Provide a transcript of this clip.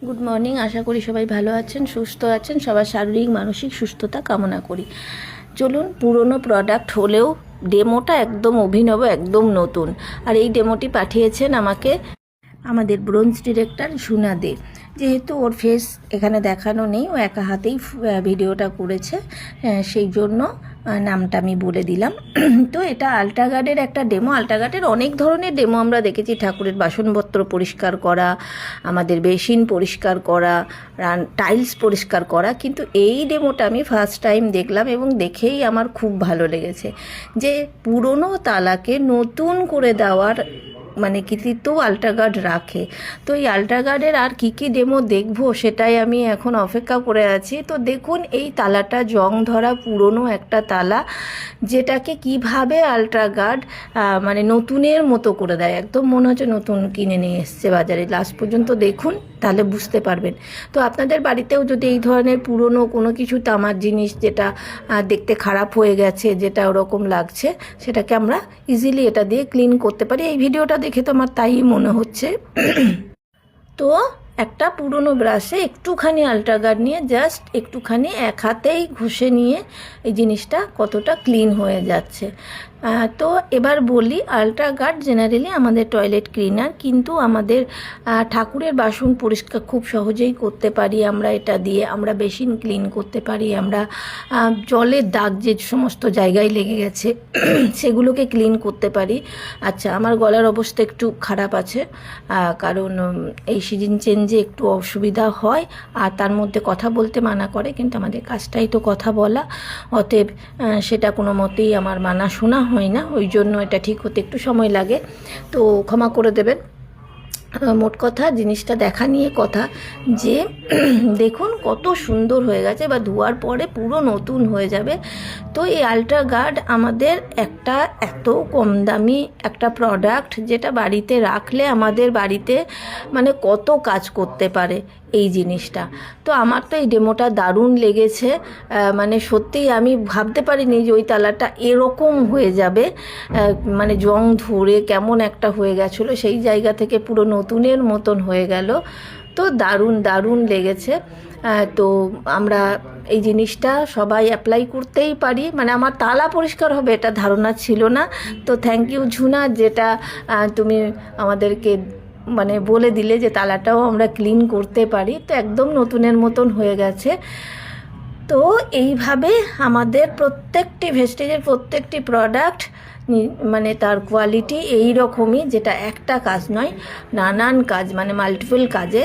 Good morning. আশা করি সবাই ভালো আছেন, সুস্থ আছেন। সবার শারীরিক মানসিক সুস্থতা কামনা করি। চলুন, পুরনো প্রোডাক্ট হলেও ডেমোটা একদম অভিনব, একদম নতুন। আর এই ডেমোটি পাঠিয়েছেন আমাকে আমাদের ব্রোঞ্জ ডিরেক্টর ঝুনা দে। যেহেতু ওর ফেস এখানে দেখানো নেই, ও একা হাতেই ভিডিওটা করেছে, সেই জন্য নামটা আমি বলে দিলাম। তো এটা আল্ট্রাগার্ডের একটা ডেমো। আল্ট্রাগার্ডের অনেক ধরনের ডেমো আমরা দেখেছি, ঠাকুরের বাসনপত্র পরিষ্কার করা, আমাদের বেসিন পরিষ্কার করা, টাইলস পরিষ্কার করা, কিন্তু এই ডেমোটা আমি ফার্স্ট টাইম দেখলাম এবং দেখেই আমার খুব ভালো লেগেছে। যে পুরনো তালাকে নতুন করে দেওয়ার মানে কৃতিত্ব আল্ট্রাগার্ড রাখে। তো এই আল্ট্রাগার্ডের আর কী কী ডেমো দেখবো সেটাই আমি এখন অপেক্ষা করে আছি। তো দেখুন, এই তালাটা জং ধরা পুরনো একটা তালা, যেটাকে কিভাবে আল্ট্রাগার্ড মানে নতুনের মতো করে দেয়। একদম মনে হচ্ছে নতুন কিনে নিয়ে এসছে বাজারে। লাস্ট পর্যন্ত দেখুন, তাহলে বুঝতে পারবেন। তো আপনাদের বাড়িতেও যদি এই ধরনের পুরনো কোনো কিছু তামার জিনিস, যেটা দেখতে খারাপ হয়ে গেছে, যেটা ওরকম লাগছে, সেটাকে আমরা ইজিলি এটা দিয়ে ক্লিন করতে পারি। এই ভিডিওটা দেখে তো আমার তাই মনে হচ্ছে। তো একটা পুরনো ব্রাশে একটুখানি আল্ট্রাগার্ড নিয়ে জাস্ট একটুখানি এক হাতেই ঘষে নিয়ে এই জিনিসটা কতটা ক্লিন হয়ে যাচ্ছে। তো এবার বলি, আল্ট্রাগার্ড জেনারেলি আমাদের টয়লেট ক্লিনার, কিন্তু আমাদের ঠাকুরের বাসন পরিষ্কার খুব সহজেই করতে পারি আমরা এটা দিয়ে। আমরা বেসিন ক্লিন করতে পারি, আমরা জলের দাগ যে সমস্ত জায়গায় লেগে গেছে সেগুলোকে ক্লিন করতে পারি। আচ্ছা, আমার গলার অবস্থা একটু খারাপ আছে, কারণ এই সিজন চেঞ্জে একটু অসুবিধা হয়, আর তার মধ্যে কথা বলতে মানা করে, কিন্তু আমাদের কাজটাই তো কথা বলা। অতএব সেটা কোনো মতেই আমার মানা শোনা হয় না, ওই জন্য এটা ঠিক হতে একটু সময় লাগে, তো ক্ষমা করে দেবেন। মোট কথা, জিনিসটা দেখা নিয়ে কথা, যে দেখুন কত সুন্দর হয়ে গেছে, বা ধোয়ার পরে পুরো নতুন হয়ে যাবে। তো এই আল্ট্রাগার্ড আমাদের একটা এত কম দামি একটা প্রোডাক্ট, যেটা বাড়িতে রাখলে আমাদের বাড়িতে মানে কত কাজ করতে পারে এই জিনিসটা। তো আমার তো এই ডেমোটা দারুণ লেগেছে। মানে সত্যিই আমি ভাবতে পারিনি যে ওই তালাটা এরকম হয়ে যাবে, মানে জং ধরে কেমন একটা হয়ে গেছিলো, সেই জায়গা থেকে পুরো নতুনের মতন হয়ে গেল। তো দারুণ দারুণ লেগেছে। তো আমরা এই জিনিসটা সবাই অ্যাপ্লাই করতেই পারি। মানে আমার তালা পরিষ্কার হবে এটা ধারণা ছিল না। তো থ্যাংক ইউ ঝুনা, যেটা তুমি আমাদেরকে মানে বলে দিলে যে তালাটাও আমরা ক্লিন করতে পারি। তো একদম নতুনের মতন হয়ে গেছে। তো এইভাবে আমাদের প্রত্যেকটি ভেস্টেজের প্রত্যেকটি প্রোডাক্ট মানে তার কোয়ালিটি এই রকমই, যেটা একটা কাজ নয়, নানান কাজ, মানে মাল্টিপল কাজে